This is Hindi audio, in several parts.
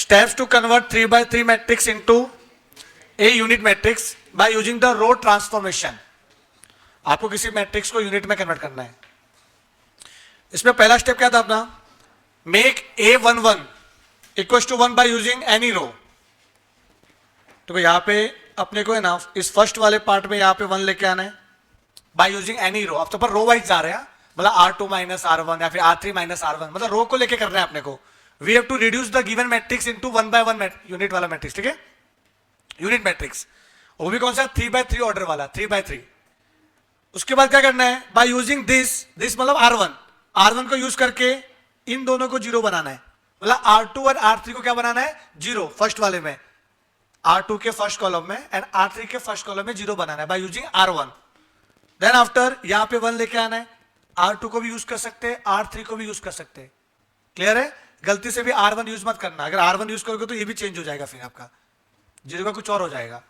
Steps to convert 3 by 3 matrix into a unit matrix by using the row transformation. आपको किसी मैट्रिक्स को यूनिट में कन्वर्ट करना है. इसमें पहला स्टेप क्या था अपना, make A11 equal to 1 by using any row. तो यहां पे अपने को है ना इस फर्स्ट वाले पार्ट में यहां पे 1 लेके आना है बाय यूजिंग एनी रो. अब तो पर रो वाइज जा रहे हैं, मतलब R2 माइनस R1 या फिर R3 माइनस R1, मतलब रो को लेके करना है अपने को. We have to reduce the given matrix into 1 by 1 unit वाला मैट्रिक्स. ठीक है, यूनिट मैट्रिक्स, वो भी कौन सा 3 बाय 3 ऑर्डर वाला 3 बाय 3. उसके बाद क्या करना है, बाय यूजिंग दिस मतलब R1 को यूज करके इन दोनों को जीरो बनाना है. मतलब R2 और R3 को क्या बनाना है, जीरो. फर्स्ट वाले में R2 के फर्स्ट कॉलम में एंड R3 के फर्स्ट कॉलम में जीरो बनाना है by using R1. Then after यहां पे 1 लेके आना है. R2 को भी यूज कर सकते हैं, R3 को भी यूज कर सकते हैं. क्लियर है, गलती से भी R1 यूज मत करना. अगर R1 यूज करोगे तो ये भी चेंज हो जाएगा, फिर आपका जीरो का कुछ और हो जाएगा.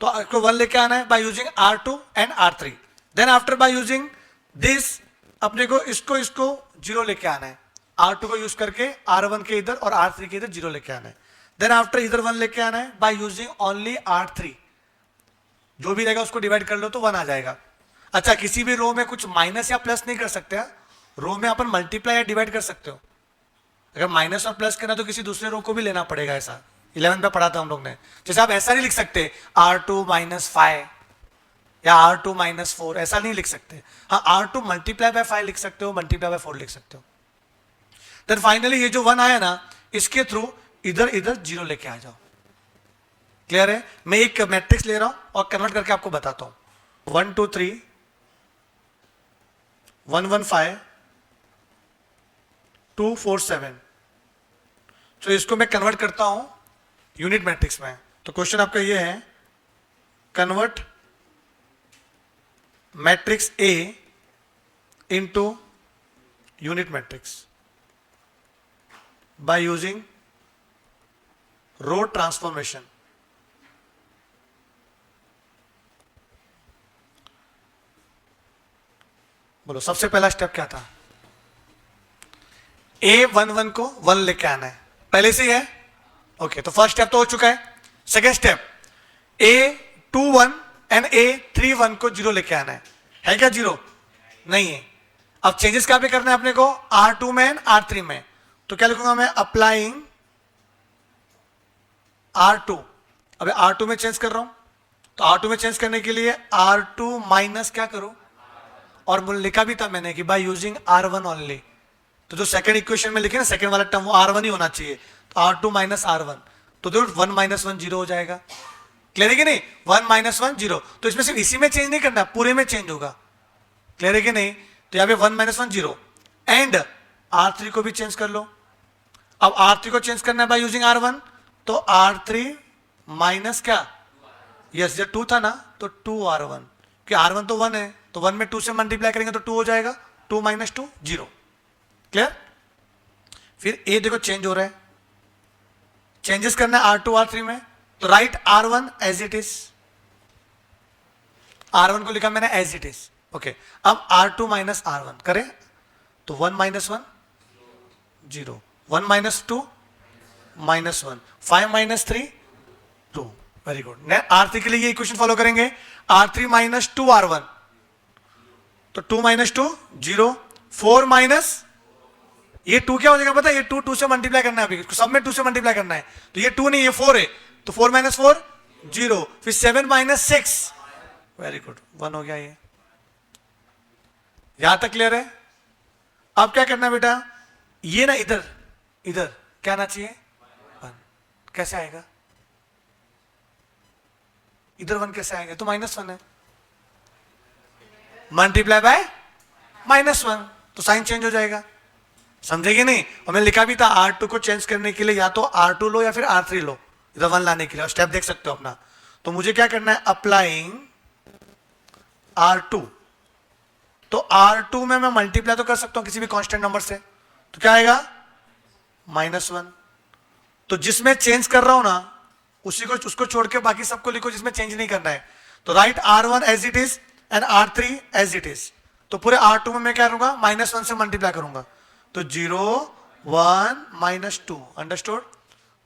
तो आपको 1 लेके आना है by using R2 and R3. Then after by using this अपने को इसको जीरो लेके आना है. R2 को यूज करके R1 के इधर और R3 के इधर जीरो लेके आना है. देन आफ्टर इधर 1 लेके आना है बाय यूजिंग ओनली R3. जो भी रहेगा उसको डिवाइड कर लो तो 1 आ जाएगा. अच्छा, किसी भी रो में कुछ माइनस या प्लस नहीं कर सकते. रो में अपन मल्टीप्लाई या डिवाइड कर सकते हो. अगर माइनस और प्लस करना तो किसी दूसरे रो को भी लेना पड़ेगा. ऐसा 11 पे पढ़ा था हम लोग ने. जैसे आप ऐसा नहीं लिख सकते R2 माइनस 5 या R2 माइनस 4, ऐसा नहीं लिख सकते. हाँ, R2 मल्टीप्लाई बाय 5 लिख सकते हो, मल्टीप्लाई बाय 4 लिख सकते हो. देन फाइनली ये जो 1 आया ना, इसके थ्रू इधर इधर जीरो लेके आ जाओ. क्लियर है, मैं एक मैट्रिक्स ले रहा हूं और कन्वर्ट करके आपको बताता हूं. 1 2 3 1 1 5 2 4 7. तो इसको मैं कन्वर्ट करता हूं यूनिट मैट्रिक्स में. तो क्वेश्चन आपका ये है, convert matrix A into unit matrix by using row transformation. बोलो सबसे पहला स्टेप क्या था, A11 को 1 लेके आना है. पहले से ही है. ओके, तो फर्स्ट स्टेप तो हो चुका है. Second step, A21 and A31 को जीरो लेके आना है क्या, जीरो नहीं है. अब चेंजेस कहां पे करना है अपने को, R2 में एंड R3 में. तो क्या लिखूंगा मैं, अप्लाइंग R2. अब R2 में चेंज कर रहा हूं, तो R2 में चेंज करने के लिए R2 माइनस क्या करूं, और लिखा भी था मैंने कि बाय यूजिंग R1 ओनली. तो जो सेकंड इक्वेशन में लिखे ना, सेकंड वाला टर्म वो R1 ही होना चाहिए. तो R2 माइनस R1, तो देखो 1 माइनस 1 जीरो हो जाएगा. क्लियर है कि नहीं, 1 माइनस 1 जीरो. तो इसमें सिर्फ इसी में चेंज नहीं करना, पूरे में चेंज होगा. क्लियर है कि नहीं. तो यहां पे 1 माइनस 1 जीरो एंड R3 को भी चेंज कर लो. अब R3 को चेंज करना है बाय यूजिंग R1, तो R3 माइनस क्या, यस जब 2 था ना तो 2R1, कि R1 तो 1 है, तो 1 में 2 से मल्टीप्लाई करेंगे तो 2 हो जाएगा. 2 माइनस 2 जीरो. क्लियर. फिर A देखो चेंज हो रहा है, चेंजेस करना है R2 R3 में. तो write R1 as it is. R1 को लिखा मैंने एज इट इज. ओके, अब R2 माइनस R1 करें तो 1 minus 1 zero, 1 minus 2 minus 1, 5 minus 3 2. Very good. R3 के लिए ये इक्वेशन फॉलो करेंगे. R3 माइनस 2 R1, तो 2 माइनस 2 जीरो. 4 माइनस ये 2 क्या हो जाएगा पता है, ये 2 से मल्टीप्लाई करना है. अभी सब में 2 से मल्टीप्लाई करना है. तो ये 2 नहीं, ये 4 है, तो 4 माइनस 4 जीरो. फिर 7 माइनस 6, वेरी गुड, 1 हो गया. ये यहां तक क्लियर है. अब क्या करना है बेटा, ये ना इधर इधर क्या आना चाहिए 1. कैसे आएगा इधर 1, कैसे आएगा, तो माइनस 1 है. मल्टीप्लाई बाय माइनस 1, तो साइन चेंज हो जाएगा. समझेगी नहीं. और मैंने लिखा भी था R2 को चेंज करने के लिए या तो R2 लो या फिर R3 लो, इधर 1 लाने के लिए. स्टेप देख सकते हो अपना. तो मुझे क्या करना है, अप्लाइंग R2. तो R2 में मैं मल्टीप्लाई तो कर सकता हूं किसी भी कांस्टेंट नंबर से, तो क्या आएगा -1. तो जिसमें चेंज कर रहा हूं ना उसी को, उसको छोड़ के बाकी सबको लिखो जिसमें चेंज नहीं करना है. तो write R1 as it is and R3 as it is. तो पूरे R2 में मैं क्या करूंगा, -1 से मल्टीप्लाई करूंगा. तो 0 1 -2. अंडरस्टूड.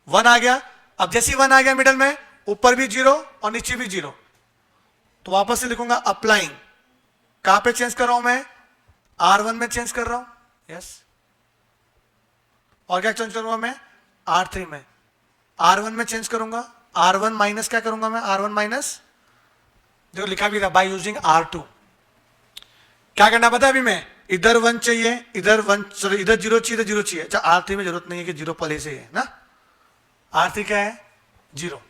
1 आ गया। अब जैसे 1 आ गया मिडल में, ऊपर भी 0 और नीचे भी 0, तो वापस से लिखूंगा अप्लाइंग। कहां पे चेंज कर रहा हूं मैं? R1 में चेंज कर रहा हूं, यस। और क्या चेंज करूंगा मैं? R3 में। R1 में चेंज करूंगा, R1 माइनस क्या करूंगा मैं? R1 माइनस, देखो लिखा भी था बाय यूजिंग R2। क्या करना पता है अभी मैं? इधर 1 चाहिए, इधर 1, सॉरी इधर 0 चाहिए, इधर 0 चाहिए। अच्छा R3 में जरूरत नहीं है कि 0 पहले से है ना, R3 क्या है? 0।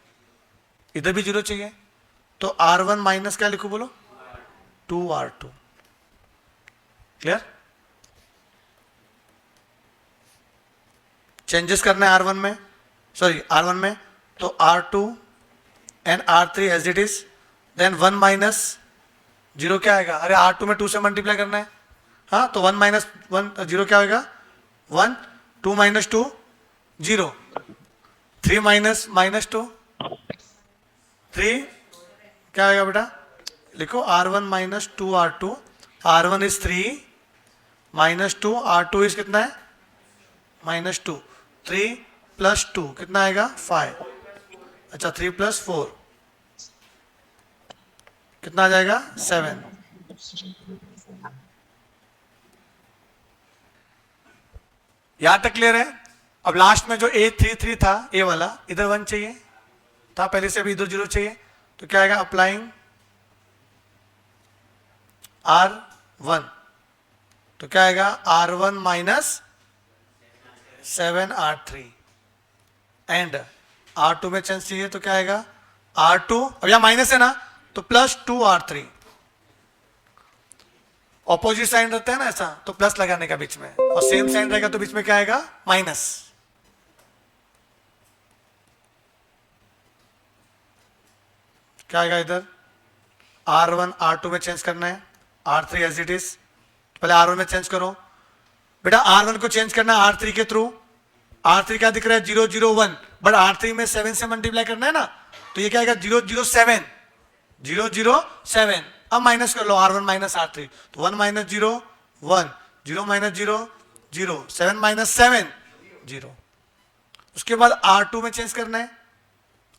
इधर भी 0 चाहिए, तो R1 माइनस क्या लिखू बोलो? 2R2। क्लियर? चेंजेस करना है R1 में, सॉरी R1 में, तो R2 and R3 as it is, then 1 minus 0 क्या आएगा? अरे R2 में 2 से मल्टीप्लाई करना है, हाँ, तो 1 माइनस 1 0 क्या होगा? 1, 2 माइनस 2 0, 3 माइनस माइनस 2 3, क्या आएगा बेटा? लिखो R1 minus 2R2, R1 is 3 minus 2, R2 is कितना है? माइनस 2, 3 प्लस 2 कितना आएगा? 5। अच्छा 3 प्लस 4 कितना आ जाएगा? 7। यहां तक क्लियर है? अब लास्ट में जो A33 था, ए वाला, इधर 1 चाहिए था पहले से, अभी इधर 0 चाहिए, तो क्या आएगा? अप्लाइंग R1, तो क्या आएगा? R1 minus 7R3 and R2 में चेंज चाहिए, तो क्या आएगा? R2, अब यहां माइनस है ना, तो प्लस 2R3। ऑपोजिट साइन रहता है ना ऐसा, तो प्लस लगाने का बीच में, और सेम साइन रहेगा तो बीच में क्या आएगा? माइनस। क्या आएगा इधर? R1 R2 में चेंज करना है, R3 एज इट इज, पहले R1 में चेंज करो बेटा। R1 को चेंज करना है R3 के थ्रू। R3 क्या दिख रहा है? 0 0 1, बट R3 में 7 से मल्टीप्लाई करना है ना, तो ये क्या आएगा? 0 0 7, 0 0 7। अब माइनस कर लो R1 माइनस R3, तो 1 माइनस 0 1, 0 माइनस 0 0, 7 माइनस 7 0। उसके बाद R2 में चेंज करना है,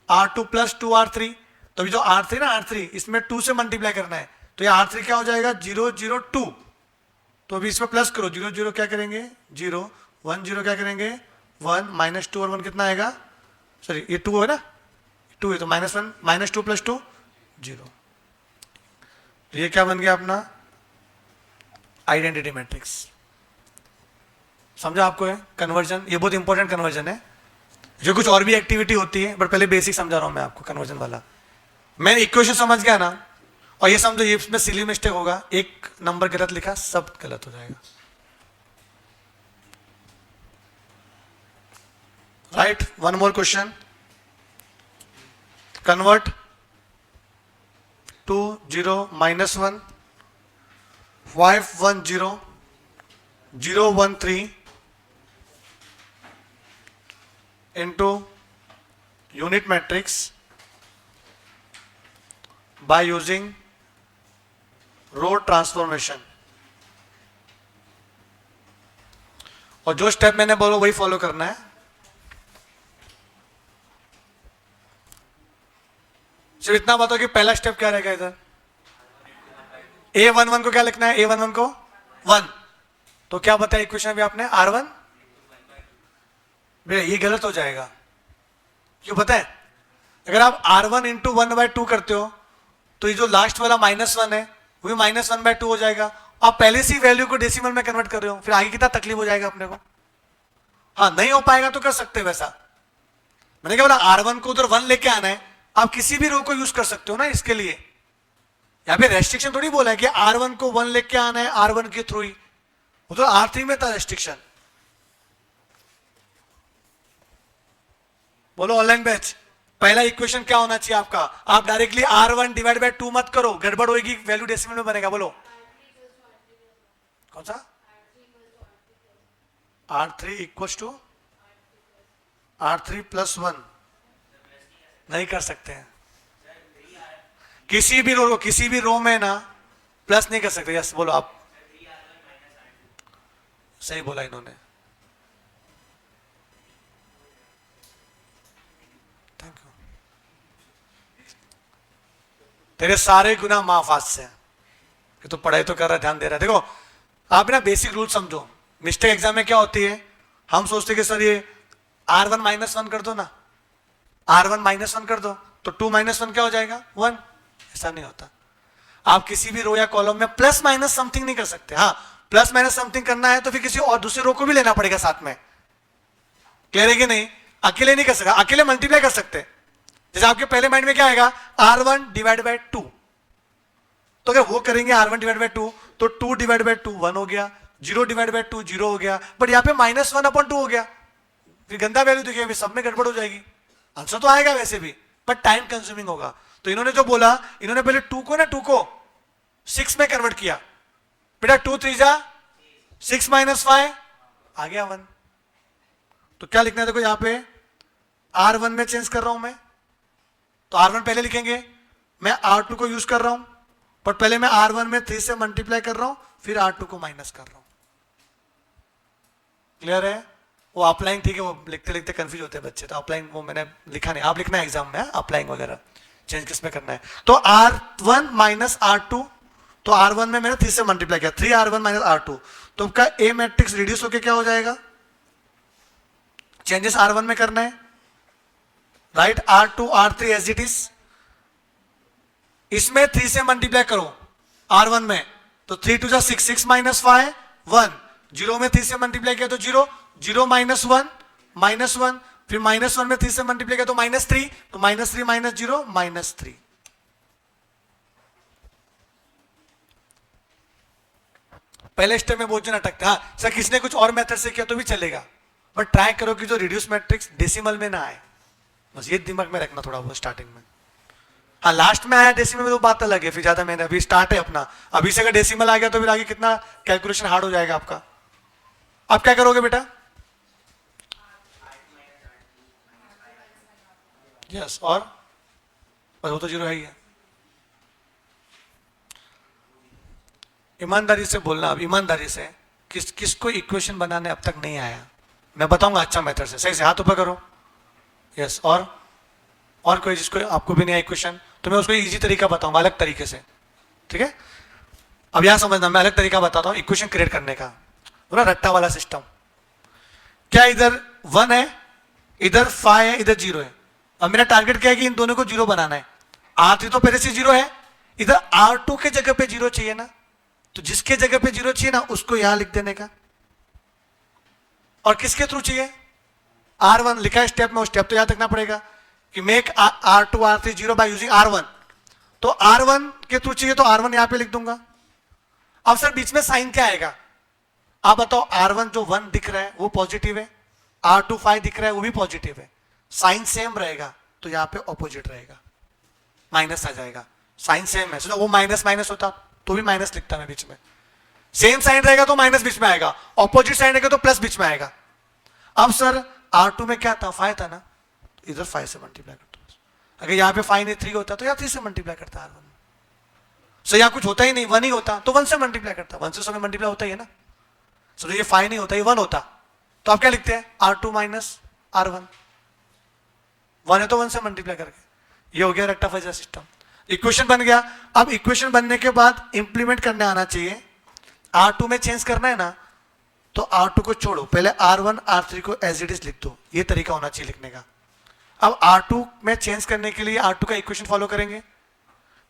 R2 प्लस 2R3, तो जो R3 ना, R3 इसमें 2 से मल्टीप्लाई करना है, तो ये R3 क्या हो जाएगा? 0 0 2, तो अभी इसमें प्लस करो, 0 0 क्या करेंगे? 0 1 0 क्या करेंगे? 1, माइनस 2 और 1 कितना आएगा? सॉरी ये 2 है ना, 2 है तो माइनस 1, माइनस 2 प्लस 2 0। तो ये क्या बन गया अपना? Identity matrix. समझा आपको? है कन्वर्जन, ये बहुत इंपॉर्टेंट कन्वर्जन है, जो कुछ और भी एक्टिविटी होती है, बट पहले बेसिक समझा रहा हूं मैं आपको कन्वर्जन वाला। मैं इक्वेशन समझ गया ना, और ये समझो ये इसमें सिली मिस्टेक होगा, एक नंबर गलत लिखा, सब गलत हो जाएगा। Right, one more question. Convert 2 0 minus 1 5 1 0 0 1 3 into unit matrix by using row transformation। और जो स्टेप मैंने बोला वही फॉलो करना है। सिर्फ इतना बताओ कि पहला स्टेप क्या रहेगा इधर? A11 को क्या लिखना है? A11 को 1, तो क्या बताया इक्वेशन अभी आपने? R1, ये गलत हो जाएगा। क्यों पता है? अगर आप R1 इंटू 1/2 करते हो, तो ये जो लास्ट वाला -1 है वो भी -1/2 हो जाएगा। आप पहले से वैल्यू को डेसिमल में कन्वर्ट कर रहे हो, फिर आगे कितना तकलीफ हो जाएगा अपने को। हाँ, नहीं हो पाएगा तो कर सकते हैं वैसा। मैंने क्या बोला? R1 को उधर 1 लेके आना है, आप किसी भी रो को यूज कर सकते हो ना इसके लिए। यहाँ पे रेस्ट्रिक्शन थोड़ी बोला है कि R1 को 1 लेके आना है R1 के थ्रू ही, वो तो R3 में था रेस्ट्रिक्शन। बोलो ऑनलाइन बैच, पहला इक्वेशन क्या होना चाहिए आपका? आप डायरेक्टली R1 डिवाइड बाय 2 मत करो, गड़बड़ होगी, वैल्यू डेसिमल में बनेगा। बोलो कौन सा? R3 equal to R3 plus 1 नहीं कर सकते हैं किसी भी रो में ना, प्लस नहीं कर सकते। यस बोलो आप, सही बोला इन्होंने। Thank you. तेरे सारे गुनाह माफ आज से, कि तू पढ़ाई तो कर रहा है, ध्यान दे रहा है। देखो आप ना बेसिक रूल समझो। मिस्टेक एग्जाम में क्या होती है, हम सोचते कि सर ये R1 -1 कर दो ना, R1 -1 कर दो तो 2 - 1 क्या हो जाएगा 1। ऐसा नहीं होता। आप किसी भी रो या कॉलम में प्लस माइनस समथिंग नहीं कर सकते। हाँ, प्लस माइनस समथिंग करना है तो फिर किसी और दूसरे रो को भी लेना पड़ेगा साथ में। क्लियर है कि नहीं? अकेले नहीं कर सकते, अकेले मल्टीप्लाई कर सकते। जैसे आपके पहले माइंड में क्या आएगा, R1 / 2, तो अगर वो करेंगे R1 / 2 तो 2 / 2 1 हो गया, 0 / 2 0 हो गया, बट यहां पे -1/2 हो गया, फिर गंदा वैल्यू दिखेगा, सब में गड़बड़ हो जाएगी। आंसर तो आएगा वैसे भी, पर टाइम कंज्यूमिंग होगा। तो इन्होंने जो बोला, इन्होंने पहले 2 को 6 में कन्वर्ट किया। बेटा 2 3 जा 6 - 5 आ गया 1। तो क्या लिखना है, देखो यहां पे R1 में चेंज कर रहा हूं मैं, तो R1 पहले लिखेंगे। मैं R2 को यूज कर रहा हूं, पर पहले मैं R1 में 3 से मल्टीप्लाई कर रहा हूं, फिर R2 को माइनस कर रहा हूं। क्लियर है? वो अप्लाइंग, ठीक है, वो लिखते लिखते कंफ्यूज होते हैं बच्चे, तो अप्लाइंग वो मैंने लिखा नहीं, आप लिखना है एग्जाम में अप्लाइंग वगैरह चेंज किस में करना है। तो R1 - R2, तो R1 में मैंने 3 से मल्टीप्लाई किया, 3R1 - R2, तो आपका ए मैट्रिक्स रिड्यूस होकर क्या हो जाएगा, चेंजेस R1 में करना है, right. R2 R3 as it is, इसमें 3 से मल्टीप्लाई करो R1 में, तो 3 2 6 6 - 5 1, 0 में 3 से मल्टीप्लाई किया तो 0 0 - 1 -1, फिर -1 में 3 से मल्टीप्लाई किया तो -3, तो -3 - 0 -3। पहले स्टेप में बहुत जन अटकता है। हाँ सर किसने कुछ और मेथड से किया तो भी चलेगा, बट ट्राई करो कि जो रिड्यूस मैट्रिक्स डेसिमल में ना आए, बस ये दिमाग में रखना थोड़ा बहुत स्टार्टिंग में। हाँ लास्ट में आया डेसिमल में तो बात अलग है, फिर ज्यादा मैंने अभी स्टार्ट है अपना, अभी से अगर डेसिमल आ गया तो फिर आगे कितना कैलकुलेशन हार्ड हो जाएगा आपका। अब क्या करोगे बेटा, यस, और बस वो तो 0 है ही है। ईमानदारी से बोलना, अब ईमानदारी से, किसको इक्वेशन बनाने अब तक नहीं आया, मैं बताऊंगा अच्छा मेथड से, सही से हाथ ऊपर करो, यस। और कोई जिसको आपको भी नहीं आया इक्वेशन, तो मैं उसको इजी तरीका बताऊंगा अलग तरीके से, ठीक है। अब यहां समझना, मैं अलग तरीका बताता हूं इक्वेशन क्रिएट करने का, पूरा रट्टा वाला सिस्टम। क्या इधर 1 है, इधर 5 है, इधर 0 है। अब मेरा टारगेट क्या है कि इन दोनों को 0 बनाना है। R3 तो पहले से 0 है, इधर R2 के जगह पे 0 चाहिए ना, तो जिसके जगह पे 0 चाहिए ना उसको यहां लिख देने का। और किसके थ्रू चाहिए, R1 लिखा है स्टेप में, उस स्टेप तो याद रखना पड़ेगा कि make R2 R3 0 by using R1, तो R1 के थ्रू चाहिए तो R1 यहां पे लिख दूंगा। अब सर बीच में साइन क्या आएगा, आप बताओ। R1 जो 1 दिख रहा है वो पॉजिटिव है, R2 5 दिख रहा है वो भी पॉजिटिव है, साइन सेम रहेगा तो यहां पे ऑपोजिट रहेगा, माइनस आ जाएगा। साइन सेम है, तो वो माइनस माइनस होता तो भी माइनस लिखता मैं बीच में, सेम साइन रहेगा तो माइनस बीच में आएगा, ऑपोजिट साइन रहेगा तो प्लस बीच में आएगा। अब सर R2 में क्या था, 5 था ना, इधर 5 से मल्टीप्लाई करता हूं। अगर यहां पे 5 नहीं 3 होता तो यहां 3 से मल्टीप्लाई करता R1। सो यहां कुछ होता ही नहीं, 1 ही होता तो 1 से मल्टीप्लाई करता, 1 से समय मल्टीप्लाई होता ही है ना। सो ये 5 नहीं होता, ये 1 होता, तो आप क्या लिखते हैं, R2 - R1, 1 है तो 1 से मल्टीप्लाई करके, ये हो गया रेक्टिफायर सिस्टम। इक्वेशन बन गया। अब इक्वेशन बनने के बाद इंप्लीमेंट करने आना चाहिए। R2 में चेंज करना है ना, तो R2 को छोड़ो, पहले R1 R3 को एज इट इज लिख दो, ये तरीका होना चाहिए लिखने का। अब R2 में चेंज करने के लिए R2 का इक्वेशन फॉलो करेंगे।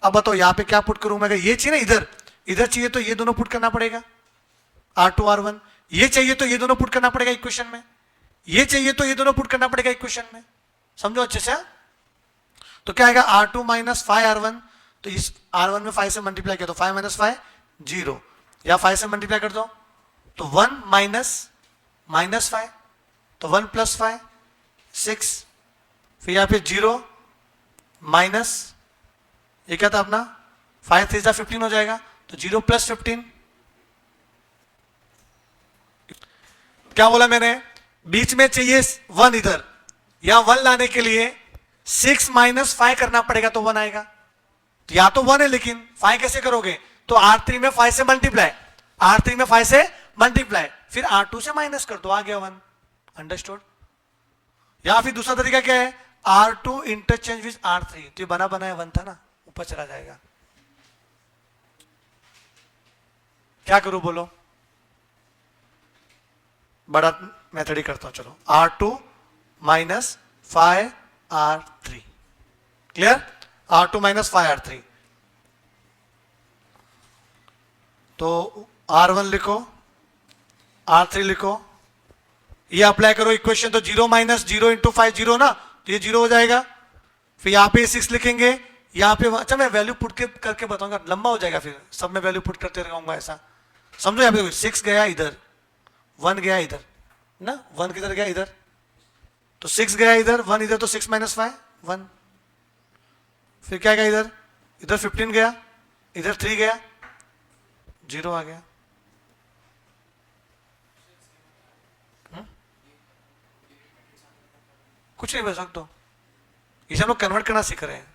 अब बताओ यहां पे क्या पुट करूं मैं, ये चाहिए ना इधर चाहिए तो ये दोनों पुट करना पड़ेगा, R2 R1, ये चाहिए तो ये दोनों पुट करना पड़ेगा इक्वेशन में, ये चाहिए तो ये दोनों पुट करना पड़ेगा इक्वेशन में, समझो अच्छे से। तो क्या आएगा, R2 - 5 R1, तो इस R1 में 5 से मल्टीप्लाई किया तो 5 - 5 0, या 5 से मल्टीप्लाई कर दो तो 1 - -5, तो 1 + 5 6, फिर यहां पे 0 माइनस, ये क्या था अपना 5 3 15 हो जाएगा, तो 0 + 15। क्या बोला मैंने, बीच में चाहिए 1 इधर, या 1 लाने के लिए 6 - 5 करना पड़ेगा तो 1 आएगा। तो या तो 1 है, लेकिन 5 कैसे करोगे, तो R3 में 5 से मल्टीप्लाई, R3 में 5 से मल्टीप्लाई, फिर R2 से माइनस कर दो, आ गया 1, अंडरस्टूड। या फिर दूसरा तरीका क्या है, R2 इंटरचेंज विद R3, तो ये बना बनाया 1 था ना, ऊपर चला जाएगा। क्या करूं बोलो? बड़ा मेथड ही करता हूं, चलो। R2 minus 5R3, clear? R2 minus 5R3, तो R1 लिखो, R3 लिखो, ये अप्लाई करो इक्वेशन, तो 0 माइनस 0 इंटू 5 0 ना, तो ये 0 हो जाएगा। फिर यहाँ पे 6 लिखेंगे, यहाँ पे, अच्छा मैं वैल्यू पुट करके बताऊंगा, लंबा हो जाएगा, फिर सब में वैल्यू पुट करते रहूंगा ऐसा, समझो। यहाँ पे 6 गया इधर, 1 गया इधर ना, 1 किधर गया इधर, तो 6 गया इधर, 1 इधर, तो 6 माइनस 5 1। फिर क्या गया इधर, इधर 15 गया, इधर 3 गया, 0 आ गया। कुछ नहीं बता सकते, इसे हम लोग कन्वर्ट करना सीख रहे हैं।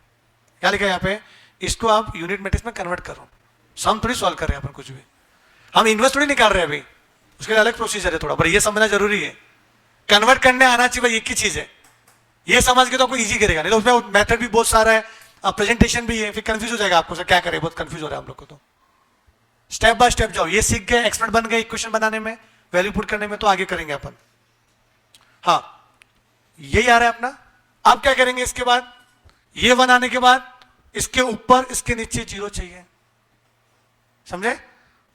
क्या लिखा है यहाँ पे, इसको आप यूनिट मैट्रिक्स में कन्वर्ट करो। सम थोड़ी सॉल्व कर रहे हैं अपन कुछ भी, हम इन्वर्स थोड़ी निकाल रहे हैं अभी, उसके लिए अलग प्रोसीजर है थोड़ा, पर ये समझना जरूरी है। कन्वर्ट करने आना चाहिए भाई, एक ही चीज है, ये समझ के तो आपको इजी करेगा, नहीं तो उसमें मेथड भी बहुत सारा है, प्रेजेंटेशन भी है, फिर कंफ्यूज हो जाएगा आपको, सर क्या करें, बहुत कंफ्यूज हो रहा है हम लोग को। तो स्टेप बाय स्टेप जाओ, ये सीख गए, एक्सपर्ट बन गए इक्वेशन बनाने में, वैल्यू पुट करने में, तो आगे करेंगे अपन। हाँ, यही आ रहा है अपना। अब क्या करेंगे इसके बाद, ये बनाने के बाद इसके ऊपर इसके नीचे 0 चाहिए, समझे?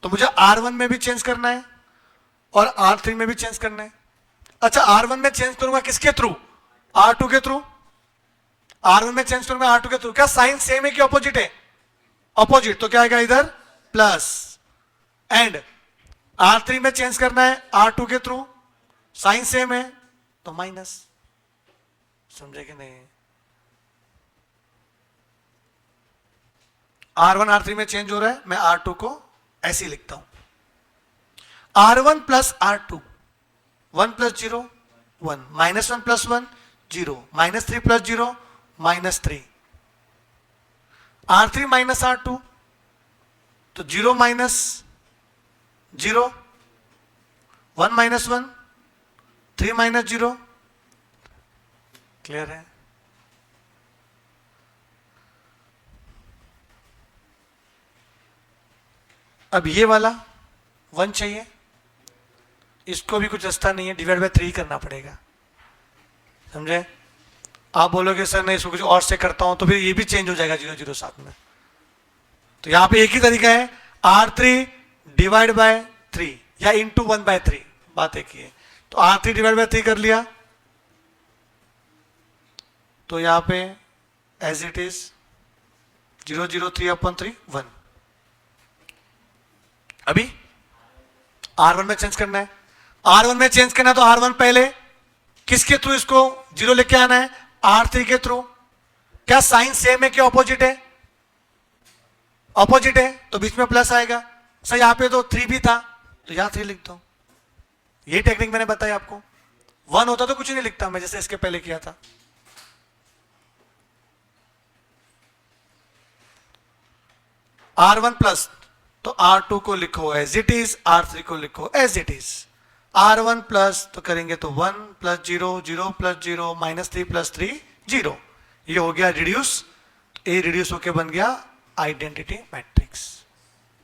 तो मुझे R1 में भी चेंज करना है और R3 में भी चेंज करना है। अच्छा, R1 में चेंज करूंगा किसके थ्रू, R2 के थ्रू। R1 में चेंज करूंगा R2 के थ्रू, क्या साइन सेम है कि ऑपोजिट है? ऑपोजिट, तो क्या आएगा इधर प्लस, एंड R3 में चेंज करना है R2 के थ्रू, साइन सेम है तो माइनस, समझे कि नहीं? R1 R3 में चेंज हो रहा है, मैं R2 को ऐसे ही लिखता हूं, R1 plus R2, 1 plus 0 1, minus 1 plus 1 0, minus 3 plus 0 minus 3, R3 minus R2, तो 0 माइनस 0, 1 माइनस 1, 3 माइनस 0, क्लियर है? अब ये वाला 1 चाहिए, इसको भी कुछ रास्ता नहीं है, डिवाइड बाय 3 करना पड़ेगा, समझे? आप बोलोगे सर नहीं, इसको कुछ और से करता हूं, तो फिर ये भी चेंज हो जाएगा 0 0 साथ में। तो यहां पे एक ही तरीका है, R3 डिवाइड बाय 3 या इंटू 1 बाय 3, बात एक ही है। तो R3 डिवाइड बाय 3 कर लिया, तो यहां पे एज इट इज 0 0 3 अपॉन 3 1। अभी R1 में चेंज करना है, R1 में चेंज करना है, तो R1 पहले किसके थ्रू इसको 0 लेके आना है, R3 के थ्रू। क्या साइन सेम है कि ऑपोजिट है? ऑपोजिट है, तो बीच में प्लस आएगा। सर यहां पे तो 3 भी था, तो यहां 3 लिखता हूं, ये टेक्निक मैंने बताई आपको। 1 होता तो कुछ नहीं लिखता मैं, जैसे इसके पहले किया था। R1 प्लस, तो R2 को लिखो एज इट इज, R3 को लिखो as it is. R1 plus तो करेंगे तो 1 प्लस 0 0 प्लस 0 माइनस 3 प्लस 3 0, ये हो गया रिड्यूस, ये रिड्यूस होके बन गया आइडेंटिटी मैट्रिक्स।